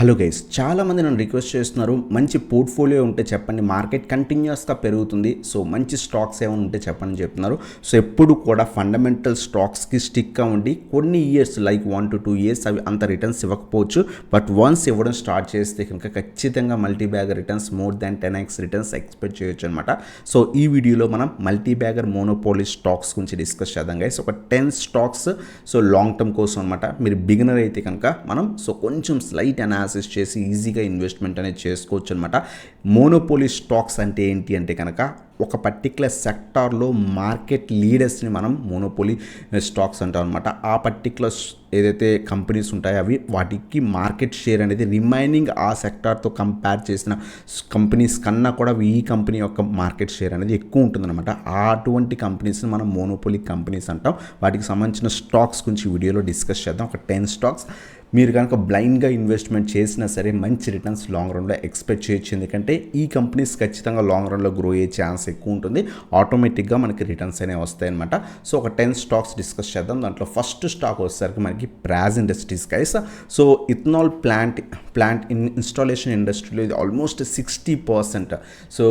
Hello guys, చాలామంది నన్ను request చేస్తున్నారు, మంచి పోర్ట్ఫోలియో ఉంటే చెప్పండి, మార్కెట్ కంటిన్యూస్గా పెరుగుతుంది, సో మంచి స్టాక్స్ ఏమైనా ఉంటే చెప్పండి చెప్తున్నారు. సో ఎప్పుడు కూడా ఫండమెంటల్ స్టాక్స్కి స్టిక్గా ఉండి కొన్ని ఇయర్స్ లైక్ 1 to 2 years అవి అంత రిటర్న్స్ ఇవ్వకపోవచ్చు, బట్ వన్స్ ఇవ్వడం స్టార్ట్ చేస్తే కనుక ఖచ్చితంగా మల్టీ బ్యాగర్ రిటర్న్స్ మోర్ దాన్ 10x రిటర్న్స్ ఎక్స్పెక్ట్ చేయొచ్చు అనమాట. సో ఈ వీడియోలో మనం మల్టీ బ్యాగర్ మోనోపోలీ స్టాక్స్ గురించి డిస్కస్ చేద్దాం గైస్. ఒక 10 స్టాక్స్ సో లాంగ్ టర్మ్ కోసం అనమాట. మీరు బిగినర్ అయితే కనుక మనం సో కొంచెం స్లైట్ అనాలిసిస్ చేసి ఈజీగా ఇన్వెస్ట్మెంట్ అనేది చేసుకోవచ్చు అనమాట. మోనోపోలీ స్టాక్స్ అంటే ఏంటి అంటే కనుక ఒక పర్టికులర్ సెక్టార్లో మార్కెట్ లీడర్స్ని మనం మోనోపోలీ స్టాక్స్ అంటాం అనమాట. ఆ పర్టికులర్ ఏదైతే కంపెనీస్ ఉంటాయో అవి వాటికి మార్కెట్ షేర్ అనేది రిమైనింగ్ ఆ సెక్టార్తో కంపేర్ చేసిన కంపెనీస్ కన్నా కూడా ఈ కంపెనీ యొక్క మార్కెట్ షేర్ అనేది ఎక్కువ ఉంటుందన్నమాట. అటువంటి కంపెనీస్ని మనం మోనోపోలీ కంపెనీస్ అంటాం. వాటికి సంబంధించిన స్టాక్స్ గురించి వీడియోలో డిస్కస్ చేద్దాం. ఒక 10 స్టాక్స్ మీరు కనుక బ్లైండ్గా ఇన్వెస్ట్మెంట్ చేసినా సరే మంచి రిటర్న్స్ లాంగ్ రన్లో ఎక్స్పెక్ట్ చేయొచ్చు. ఎందుకంటే ఈ కంపెనీస్ ఖచ్చితంగా లాంగ్ రన్లో గ్రో అయ్యే ఛాన్స్ ఎక్కువ ఉంటుంది. ఆటోమేటిక్గా మనకి రిటర్న్స్ అనేవి వస్తాయన్నమాట. సో ఒక 10 స్టాక్స్ డిస్కస్ చేద్దాం. దాంట్లో ఫస్ట్ స్టాక్ వచ్చేసరికి మనకి Praj industries guys. So ethanol plant installation ఇండస్ట్రీలో ఇది ఆల్మోస్ట్ 60%. సో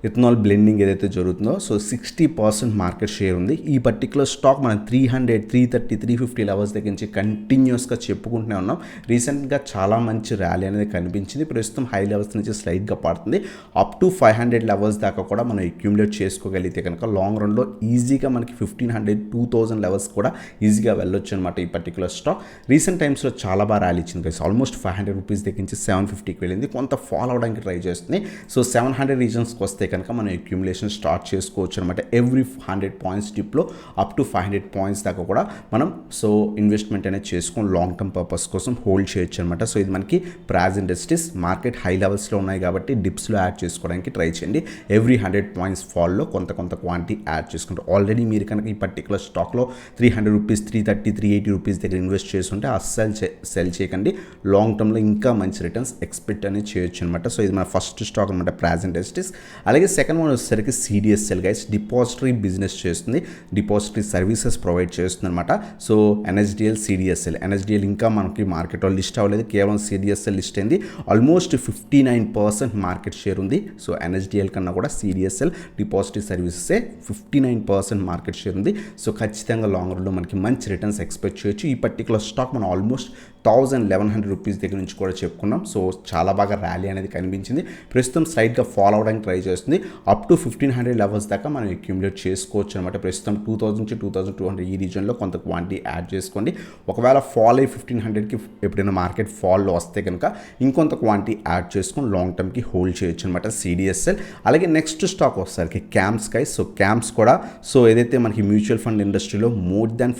ఇథనాల్ బ్లెండింగ్ ఏదైతే జరుగుతుందో సో 60% మార్కెట్ షేర్ ఉంది. ఈ పర్టికులర్ స్టాక్ మనం 300, 330, 350 లెవెల్స్ దగ్గర నుంచి కంటిన్యూస్గా చెప్పుకుంటూనే ఉన్నాం. రీసెంట్గా చాలా మంచి ర్యాలీ అనేది కనిపించింది. ప్రస్తుతం హై లెవెల్స్ నుంచి స్లైడ్గా పడుతుంది. అప్ టు 500 లెవెల్స్ దాకా కూడా మనం అక్యూములేట్ చేసుకోగలిగితే కనుక లాంగ్ రన్లో ఈజీగా మనకి 1500, 2000 లెవెల్స్ కూడా ఈజీగా వెళ్ళొచ్చు అనమాట. ఈ పర్టికులర్ స్టాక్ రీసెంట్ టైమ్స్లో చాలా బాగా ర్యాలీ ఇచ్చింది గైస్. ఆల్మోస్ట్ 500 రూపీస్ దగ్గర నుంచి 750కి వెళ్ళింది. కొంత ఫాలో అవడానికి ట్రై చేస్తుంది. సో 700 రీజన్స్కి వస్తే కనుక మనం అక్యూములేషన్ స్టార్ట్ చేసుకోవచ్చు అనమాట. ఎవ్రీ 100 పాయింట్స్ డిప్లో అప్ టు 500 పాయింట్స్ దాకా కూడా మనం సో ఇన్వెస్ట్మెంట్ అనేది చేసుకొని లాంగ్ టర్మ్ పర్పస్ కోసం హోల్డ్ చేయొచ్చు అనమాట. సో ఇది మనకి ప్రాజ్ ఇండస్ట్రీస్ మార్కెట్ హై లెవెల్స్లో ఉన్నాయి కాబట్టి డిప్స్లో యాడ్ చేసుకోవడానికి ట్రై చేయండి. ఎవ్రీ 100 పాయింట్స్ ఫాల్లో కొంత క్వాంటిటీ యాడ్ చేసుకుంటారు. ఆల్రెడీ మీరు కనుక ఈ పర్టికులర్ స్టాక్లో 300 రూపీస్, 330, 380 రూపీస్ దగ్గర ఇన్వెస్ట్ చేస్తుంటే అస్సలు సెల్ చేయకండి. లాంగ్ టర్మ్లో ఇంకా మంచి రిటర్న్స్ ఎక్స్పెక్ట్ అనేది చేయొచ్చు అనమాట. సో ఇది మన ఫస్ట్ స్టాక్ అనమాట, ప్రాజ్ ఇండస్ట్రీస్. అలాగే సెకండ్ వన్ వచ్చేసరికి సిడిఎస్ఎల్ గైస్. డిపాజిటరీ బిజినెస్ చేస్తుంది, డిపాజిటరీ సర్వీసెస్ ప్రొవైడ్ చేస్తుంది అనమాట. So NSDL, CDSL. ఎన్ఎస్డిఎల్ ఇంకా మనకి మార్కెట్లో లిస్ట్ అవ్వలేదు, కేవలం సిడిఎస్ఎల్ లిస్ట్ అయింది. ఆల్మోస్ట్ 59% మార్కెట్ షేర్ ఉంది. సో ఎన్ఎస్డిఎల్ కన్నా కూడా సిడిఎస్ఎల్ డిపాజిటరీ సర్వీసెసే 59% మార్కెట్ షేర్ ఉంది. సో ఖచ్చితంగా లాంగ్ రన్లో మనకి మంచి రిటర్న్స్ ఎక్స్పెక్ట్ చేయొచ్చు. ఈ పర్టికులర్ స్టాక్ మనం ఆల్మోస్ట్ 1100 రూపీస్ దగ్గర నుంచి కూడా చెప్పుకున్నాం. సో చాలా బాగా ర్యాలీ అనేది కనిపించింది. ప్రస్తుతం స్లైడ్గా ఫాలో అవడానికి ట్రై చేస్తుంది. అప్ టు 1500 లెవెల్స్ దాకా మనం అక్యూములేట్ చేసుకోవచ్చు అనమాట. ప్రస్తుతం 2000 నుంచి 2200 ఈ రీజన్లో కొంత క్వాంటిటీ యాడ్ చేసుకోండి. ఒకవేళ ఫాల్ అయ్యి 1500కి ఎప్పుడైనా మార్కెట్ ఫాల్లో వస్తే కనుక ఇంకొంత క్వాంటిటీ యాడ్ చేసుకొని లాంగ్ టర్మ్కి హోల్డ్ చేయొచ్చు అనమాట సిడిఎస్ఎల్. అలాగే నెక్స్ట్ స్టాక్ వచ్చేసరికి క్యాంప్స్ గైస్. సో క్యాంప్స్ కూడా సో ఏదైతే మనకి మ్యూచువల్ ఫండ్ ఇండస్ట్రీలో మోర్ దాన్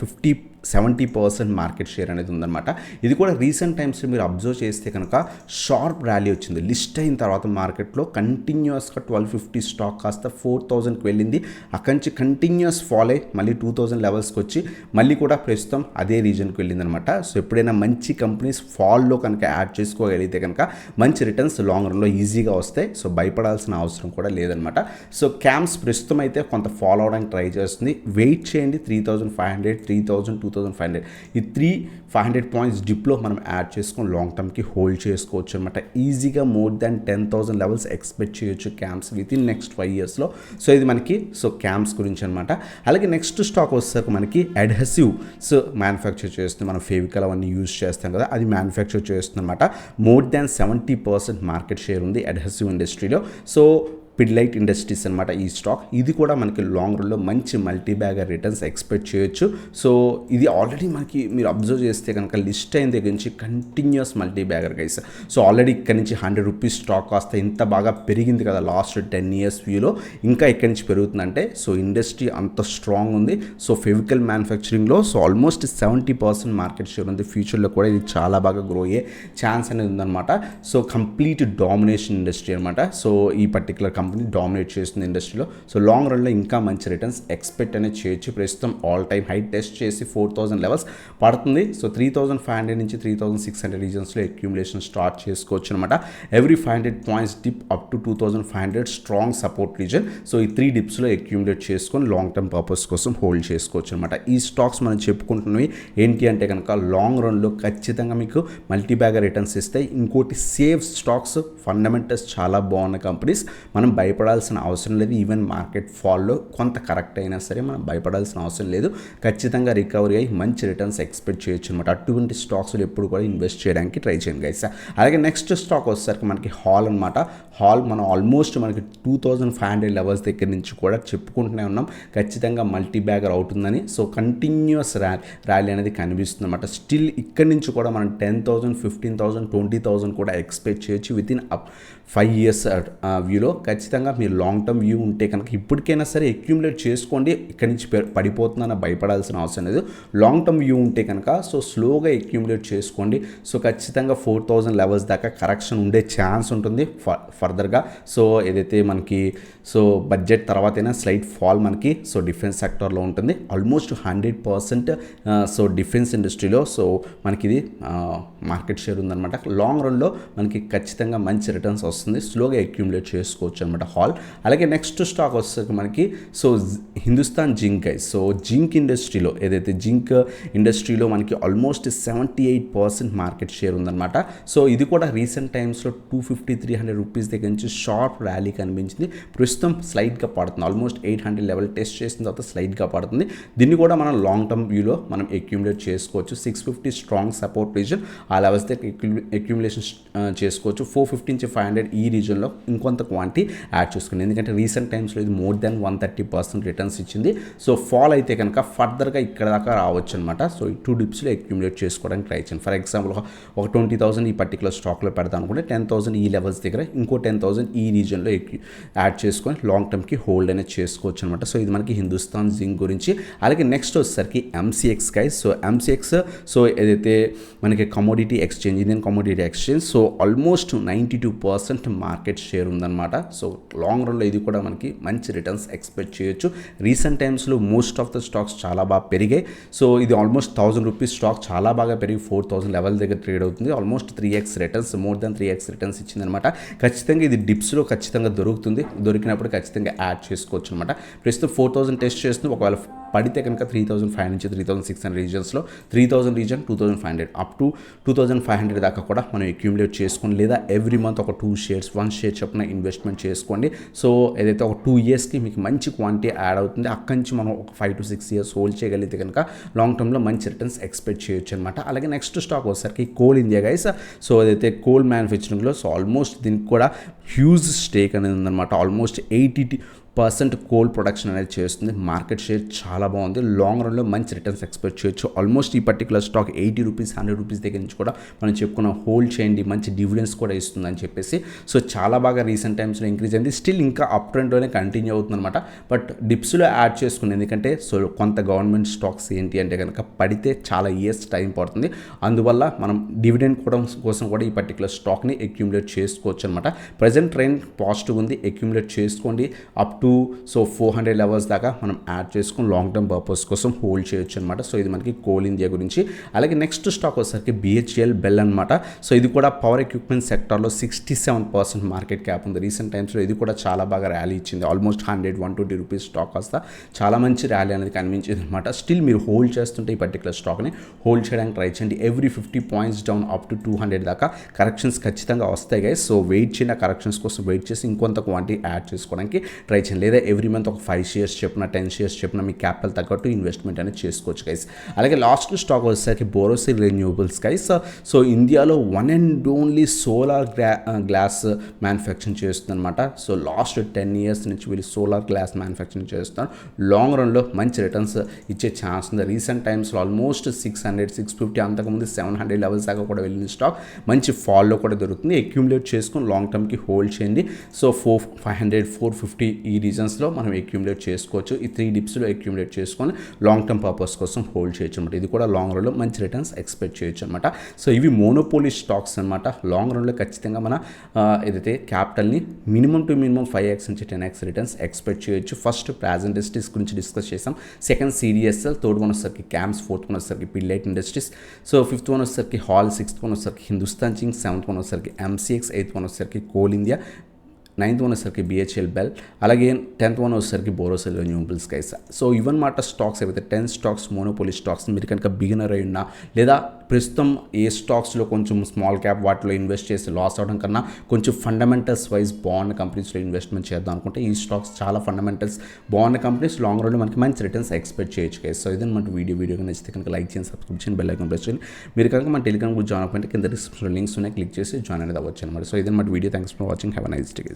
70% మార్కెట్ షేర్ అనేది ఉందన్నమాట. ఇది కూడా రీసెంట్ టైమ్స్లో మీరు అబ్జర్వ్ చేస్తే కనుక షార్ప్ ర్యాలీ వచ్చింది. లిస్ట్ అయిన తర్వాత మార్కెట్లో కంటిన్యూస్గా 1250 స్టాక్ కాస్త 4000కి వెళ్ళింది. అక్కడి నుంచి కంటిన్యూస్ ఫాల్ అయ్యి మళ్ళీ 2000 లెవెల్స్కి వచ్చి మళ్ళీ కూడా ప్రస్తుతం అదే రీజన్కి వెళ్ళిందనమాట. సో ఎప్పుడైనా మంచి కంపెనీస్ ఫాల్లో కనుక యాడ్ చేసుకోగలిగితే కనుక మంచి రిటర్న్స్ లాంగ్ రన్లో ఈజీగా వస్తాయి. సో భయపడాల్సిన అవసరం కూడా లేదనమాట. సో క్యాంప్స్ ప్రస్తుతం అయితే కొంత ఫాలో అవడానికి ట్రై చేస్తుంది. వెయిట్ చేయండి. 3500, 3000, 2500 ఈ 500 పాయింట్స్ డిప్లో మనం యాడ్ చేసుకొని లాంగ్ టర్మ్కి హోల్డ్ చేసుకోవచ్చు అనమాట. ఈజీగా మోర్ దాన్ 10,000 లెవెల్స్ ఎక్స్పెక్ట్ చేయొచ్చు క్యాంప్స్ విత్ ఇన్ నెక్స్ట్ 5 ఇయర్స్లో. సో ఇది మనకి సో క్యాంప్స్ గురించి అనమాట. అలాగే నెక్స్ట్ స్టాక్ వచ్చేసరికి మనకి అడ్హెసివ్ సో మ్యానుఫ్యాక్చర్ చేస్తుంది. మనం ఫెవికల్ అవన్నీ యూజ్ చేస్తాం కదా, అది మ్యానుఫ్యాక్చర్ చేస్తుంది అనమాట. మోర్ దాన్ 70% మార్కెట్ షేర్ ఉంది అడ్హెసివ్ ఇండస్ట్రీలో. సో పిడ్లైట్ ఇండస్ట్రీస్ అనమాట ఈ స్టాక్. ఇది కూడా మనకి లాంగ్ రన్లో మంచి మల్టీ బ్యాగర్ రిటర్న్స్ ఎక్స్పెక్ట్ చేయొచ్చు. సో ఇది ఆల్రెడీ మనకి మీరు అబ్జర్వ్ చేస్తే కనుక లిస్ట్ అయిన దగ్గర నుంచి continuous multi bagger guys. So already ఇక్కడ నుంచి 100 రూపీస్ స్టాక్ కాస్త ఇంత బాగా పెరిగింది కదా లాస్ట్ 10 years వ్యూలో. ఇంకా ఇక్కడి నుంచి పెరుగుతుందంటే సో ఇండస్ట్రీ అంత స్ట్రాంగ్ ఉంది. సో ఫెవికల్ మ్యానుఫ్యాక్చరింగ్లో సో ఆల్మోస్ట్ 70% మార్కెట్ షేర్ ఉంది. ఫ్యూచర్లో కూడా ఇది చాలా బాగా గ్రో అయ్యే ఛాన్స్ అనేది ఉందన్నమాట. సో కంప్లీట్ డామినేషన్ ఇండస్ట్రీ అనమాట. సో ఈ పర్టికులర్ కంపెనీ డామినేట్ చేస్తుంది ఇండస్ట్రీలో. సో లాంగ్ రన్లో ఇంకా మంచి రిటర్న్స్ ఎక్స్పెక్ట్ అనేది చేయొచ్చు. ప్రస్తుతం ఆల్ టైమ్ హై టెస్ట్ చేసి 4000 లెవెల్స్ పడుతుంది. సో 3500 నుంచి 3600 రీజన్స్లో అక్యూములేషన్ స్టార్ట్ చేసుకోవచ్చు అనమాట. Every 500 points dip up to 2500 strong support reason. So ఈ 3 డిప్స్లో అక్యూములేట్ చేసుకొని లాంగ్ టర్మ్ పర్పస్ కోసం హోల్డ్ చేసుకోవచ్చు అనమాట. ఈ స్టాక్స్ మనం చెప్పుకుంటున్నవి ఏంటి అంటే కనుక లాంగ్ రన్లో ఖచ్చితంగా మీకు మల్టీ బ్యాగర్ రిటర్న్స్ ఇస్తాయి. ఇంకోటి సేఫ్ స్టాక్స్, ఫండమెంటల్స్ చాలా బాగున్న కంపెనీస్, మనం భయపడాల్సిన అవసరం లేదు. ఈవెన్ మార్కెట్ ఫాల్లో కొంత కరెక్ట్ అయినా సరే మనం భయపడాల్సిన అవసరం లేదు. ఖచ్చితంగా రికవరీ అయ్యి మంచి రిటర్న్స్ ఎక్స్పెక్ట్ చేయొచ్చు అనమాట. అటువంటి స్టాక్స్లో ఎప్పుడు కూడా ఇన్వెస్ట్ చేయడానికి ట్రై చేయండి గైస్. అలాగే నెక్స్ట్ స్టాక్ వచ్చేసరికి మనకి హాల్ అనమాట. హాల్ మనం ఆల్మోస్ట్ మనకి 2500 లెవెల్స్ దగ్గర నుంచి కూడా చెప్పుకుంటూనే ఉన్నాం ఖచ్చితంగా మల్టీ బ్యాగర్ అవుతుందని. సో కంటిన్యూస్ ర్యాలీ అనేది కనిపిస్తుంది అనమాట. స్టిల్ ఇక్కడి నుంచి కూడా మనం 10,000, 15,000, 20,000 కూడా ఎక్స్పెక్ట్ చేయొచ్చు వితిన్ 5 years వ్యూలో. ఖచ్చితంగా మీరు లాంగ్ టర్మ్ వ్యూ ఉంటే కనుక ఇప్పటికైనా సరే అక్యూములేట్ చేసుకోండి. ఇక్కడి నుంచి పడిపోతుందని భయపడాల్సిన అవసరం లేదు. లాంగ్ టర్మ్ వ్యూ ఉంటే కనుక సో స్లోగా అక్యూములేట్ చేసుకోండి. సో ఖచ్చితంగా 4000 లెవెల్స్ దాకా కరెక్షన్ ఉండే ఛాన్స్ ఉంటుంది ఫర్దర్గా. సో ఏదైతే మనకి సో బడ్జెట్ తర్వాతైనా స్లైట్ ఫాల్ మనకి సో డిఫెన్స్ సెక్టర్లో ఉంటుంది. ఆల్మోస్ట్ 100% సో డిఫెన్స్ ఇండస్ట్రీలో సో మనకి ఇది మార్కెట్ షేర్ ఉందన్నమాట. లాంగ్ రన్లో మనకి ఖచ్చితంగా మంచి రిటర్న్స్ వస్తుంది. స్లోగా అక్యూములేట్ చేసుకోవచ్చు అనమాట హాల్. అలాగే నెక్స్ట్ స్టాక్ వస్తుంది మనకి so Hindustan zinc guys. So zinc ఇండస్ట్రీలో ఏదైతే జింక్ ఇండస్ట్రీలో మనకి ఆల్మోస్ట్ 78% మార్కెట్ షేర్ ఉందన్నమాట. సో ఇది కూడా రీసెంట్ టైమ్స్లో 250-300 రూపీస్ దగ్గర నుంచి షార్ప్ ర్యాలీ కనిపించింది. ప్రస్తుతం స్లైడ్గా పడుతుంది. ఆల్మోస్ట్ 800 లెవెల్ టెస్ట్ చేసిన తర్వాత స్లైడ్గా పడుతుంది. దీన్ని కూడా మనం లాంగ్ టర్మ్ వ్యూలో మనం అక్యూములేట్ చేసుకోవచ్చు. 650 స్ట్రాంగ్ సపోర్ట్ రీజన్, ఆ లెవెల్స్ దగ్గర అక్యూములేషన్ చేసుకోవచ్చు. 450 నుంచి 500 ఈ రీజన్లో ఇంకొంత క్వాంటిటీ యాడ్ చేసుకుని, ఎందుకంటే రీసెంట్ టైమ్స్లో ఇది మోర్ దాన్ 130% రిటర్న్స్ ఇచ్చింది. సో ఫాల్ అయితే కనుక ఫర్దర్గా ఇక్కడ దాకా రావచ్చు అనమాట. సో ఈ 2 డిప్స్లో అక్యూములేట్ చేసుకోవడానికి ట్రై చేయండి. ఫర్ ఎగ్జాంపుల్ ఒక 20,000 ఈ పర్టికులర్ స్టాక్లో పెడతాను అనుకుంటే 10,000 ఈ లెవెల్స్ దగ్గర, ఇంకో 10,000 ఈ రీజన్లో యాడ్ చేసుకొని లాంగ్ టర్మ్కి హోల్డ్ అనేది చేసుకోవచ్చు అనమాట. సో ఇది మనకి హిందుస్థాన్ జింక్ గురించి. అలాగే నెక్స్ట్ వచ్చేసరికి MCX guys. So MCX so ఏదైతే మనకి commodity exchange, Indian commodity exchange, so almost 92% market share ఉందన్నమాట. సో లాంగ్ రన్లో ఇది కూడా మనకి మంచి రిటర్న్స్ ఎక్స్పెక్ట్ చేయొచ్చు. రీసెంట్ టైమ్స్లో మోస్ట్ ఆఫ్ ద స్టాక్స్ చాలా బాగా పెరిగాయి. సో ఇది ఆల్మోస్ట్ 1000 రూపీస్ స్టాక్ చాలా బాగా పెరిగి 4000 లెవెల్ దగ్గర ట్రేడ్ అవుతుంది. Almost 3x returns, more than 3x returns ఇచ్చిందనమాట. ఖచ్చితంగా ఇది డిప్స్లో ఖచ్చితంగా దొరుకుతుంది. దొరికినప్పుడు ఖచ్చితంగా యాడ్ చేసుకోవచ్చు అనమాట. ప్రస్తుతం 4000 టెస్ట్ చేస్తుంది. ఒకవేళ పడితే కనుక 3,500 నుంచి 3,600 రీజన్స్లో 3,000 రీజన్ 2,500 అప్ టు 2,500 దాకా కూడా మనం అక్యూములేట్ చేసుకోండి. లేదా ఎవ్రీ మంత్ ఒక 2 షేర్స్ 1 షేర్ చొప్పున ఇన్వెస్ట్మెంట్ చేసుకోండి. సో ఏదైతే ఒక 2 ఇయర్స్కి మీకు మంచి క్వాంటిటీ యాడ్ అవుతుంది. అక్కడి నుంచి మనం ఒక 5 to 6 ఇయర్స్ హోల్డ్ చేయగలిగితే కనుక లాంగ్ టర్మ్లో మంచి రిటర్న్స్ ఎక్స్పెక్ట్ చేయొచ్చు అనమాట. అలాగే నెక్స్ట్ స్టాక్ వచ్చేసరికి కోల్ ఇండియా గైస్. సో ఏదైతే కోల్ మ్యానుఫ్యాక్చరింగ్లో సో ఆల్మోస్ట్ దీనికి కూడా హ్యూజ్ స్టేక్ అనేది ఉందన్నమాట. ఆల్మోస్ట్ 80% కోల్ ప్రొడక్షన్ అనేది చేస్తుంది. మార్కెట్ షేర్ చాలా బాగుంది. లాంగ్ రన్లో మంచి రిటర్న్స్ ఎక్స్పెక్ట్ చేయొచ్చు. ఆల్మోస్ట్ ఈ పర్టికులర్ స్టాక్ 80 రూపీస్ 100 రూపీస్ దగ్గర నుంచి కూడా మనం చెప్పుకున్న హోల్డ్ చేయండి, మంచి డివిడెన్స్ కూడా ఇస్తుందని చెప్పేసి. సో చాలా బాగా రీసెంట్ టైమ్స్లో ఇంక్రీజ్ అయింది. స్టిల్ ఇంకా అప్ ట్రెండ్లోనే కంటిన్యూ అవుతుందన్నమాట. బట్ డిప్స్లో యాడ్ చేసుకుని, ఎందుకంటే సో కొంత గవర్నమెంట్ స్టాక్స్ ఏంటి అంటే కనుక పడితే చాలా ఇయర్స్ టైం పడుతుంది. అందువల్ల మనం డివిడెండ్ కోసం కూడా ఈ పర్టికులర్ స్టాక్ని అక్యూములేట్ చేసుకోవచ్చు అనమాట. ప్రజెంట్ ట్రెండ్ పాజిటివ్ ఉంది. అక్యూములేట్ చేసుకోండి. అప్ టు సో 400 లెవెల్స్ దాకా మనం యాడ్ చేసుకుని లాంగ్ టర్మ్ పర్పస్ కోసం హోల్డ్ చేయొచ్చు అనమాట. సో ఇది మనకి కోల్ ఇండియా గురించి. అలాగే నెక్స్ట్ స్టాక్ వచ్చేసరికి బిహెచ్ఎల్ బెల్ అనమాట. సో ఇది కూడా పవర్ ఎక్విప్మెంట్ సెక్టర్లో 67% మార్కెట్ క్యాప్ ఉంది. రీసెంట్ టైమ్స్లో ఇది కూడా చాలా బాగా ర్యాలీ ఇచ్చింది. ఆల్మోస్ట్ 100-120 రూపీస్ స్టాక్ వస్తా చాలా మంచి ర్యాలీ అనేది కనిపించింది అనమాట. స్టిల్ మీరు హోల్డ్ చేస్తుంటే ఈ పర్టికులర్ స్టాక్ని హోల్డ్ చేయడానికి ట్రై చేయండి. Every 50 points down up to 200 దాకా కరెక్షన్స్ ఖచ్చితంగా వస్తాయి గైస్. సో వెయిట్ చేయండి. కరెక్షన్స్ కోసం వెయిట్ చేసి ఇంకొంత క్వాంటిటీ యాడ్ చేసుకోవడానికి ట్రై చేయండి. లేదా ఎవ్రీ మంత్ ఒక 5 షేర్స్ చెప్పిన 10 షేర్స్ చెప్పిన మీ క్యాపిటల్ తగ్గట్టు ఇన్వెస్ట్మెంట్ అనేది చేసుకోవచ్చు గైస్. అలాగే లాస్ట్ స్టాక్ వచ్చేసరికి బోరోసిల్ రెన్యూబుల్స్ గైస్. సో ఇండియాలో one and only solar glass manufacturing చేస్తుందన్నమాట. సో లాస్ట్ 10 years నుంచి వీళ్ళు సోలార్ గ్లాస్ మ్యానుఫ్యాక్చరింగ్ చేస్తున్నారు. లాంగ్ రన్లో మంచి రిటర్న్స్ ఇచ్చే ఛాన్స్ ఉంది. రీసెంట్ టైమ్స్లో ఆల్మోస్ట్ 600-650 అంతకుముందు 700 లెవెల్స్ దాకా కూడా వెళ్ళిన స్టాక్ మంచి ఫాల్లో కూడా దొరుకుతుంది. అక్యూములేట్ చేసుకుని లాంగ్ టర్మ్కి హోల్డ్ చేయండి. సో 500-450 ఈ రీజన్స్లో మనం అక్యూములేట్ చేసుకోవచ్చు. ఈ 3 డిప్స్లో అక్యూములేట్ చేసుకొని లాంగ్ టర్మ్ పర్పస్ కోసం హోల్డ్ చేయొచ్చు అనమాట. ఇది కూడా లాంగ్ రన్లో మంచి రిటర్న్స్ ఎక్స్పెక్ట్ చేయొచ్చు అనమాట. సో ఇవి మోనోపోలీ స్టాక్స్ అనమాట. లాంగ్ రన్లో ఖచ్చితంగా మన ఏదైతే క్యాపిటల్ని మినిమం టు మినిమం 5x నుంచి 10x రిటర్న్స్ ఎక్స్పెక్ట్ చేయొచ్చు. ఫస్ట్ ప్లాజ్ ఇండస్ట్రీస్ గురించి డిస్కస్ చేసాం. సెకండ్ CDSL, థర్డ్ వన్ వచ్చేసరికి క్యామ్స్, ఫోర్త్ వన్ వచ్చేసరికి పిల్లైట్ ఇండస్ట్రీస్, సో ఫిఫ్త్ వన్ వచ్చేసరికి హాల్, సిక్స్త్ వన్ వచ్చేసరికి హిందుస్థాన్ జింక్, సెవెంత్ వన్ వచ్చేసరికి MCX, ఎయిత్ వన్ వచ్చేసరికి కోల్ ఇండియా, నైన్త్ వన్ వచ్చేసరికి BHEL బెల్, అలాగే 10th వన్ వచ్చేసరికి బోరోసెల్ రెన్యూవబుల్స్ గైస్. సో ఇవన్నమాట స్టాక్స్ ఏవైతే 10 స్టాక్స్ మోనోపోలీ స్టాక్స్. మీరు కనుక బిగినర్ అయి ఉన్నా లేదా ప్రస్తుతం ఏ స్టాక్స్లో కొంచెం స్మాల్ క్యాప్ వాటిలో ఇన్వెస్ట్ చేసి లాస్ అవడం కన్నా కొంచెం ఫండమెంటల్స్ వైజ్ బాగున్న కంపెనీస్లో ఇన్వెస్ట్మెంట్ చేద్దాం అనుకుంటే ఈ స్టాక్స్ చాలా ఫండమెంటల్స్ బాగున్న కంపెనీస్, లాంగ్ రన్లో మనకి మంచి రిటర్న్స్ ఎక్స్పెక్ట్ చేయొచ్చు గైస్. సో ఇదన్నమాట వీడియో నచ్చితే కనుక లైక్ చేయండి, సబ్స్క్రైబ్ చేయండి, బెల్ ఐకాన్ ప్రెస్ చేయండి. మీరు కనుక మన టెలిగ్రామ్ గ్రూప్ జాయిన్ అవ్వకపోతే కింద డిస్క్రిప్షన్లో లింక్స్ ఉన్నాయి, క్లిక్ చేసి జాయిన్ అనేది అవ్వచ్చు అనమాట. సో ఇదన్నమాట video. Thanks for watching. Have a nice day guys.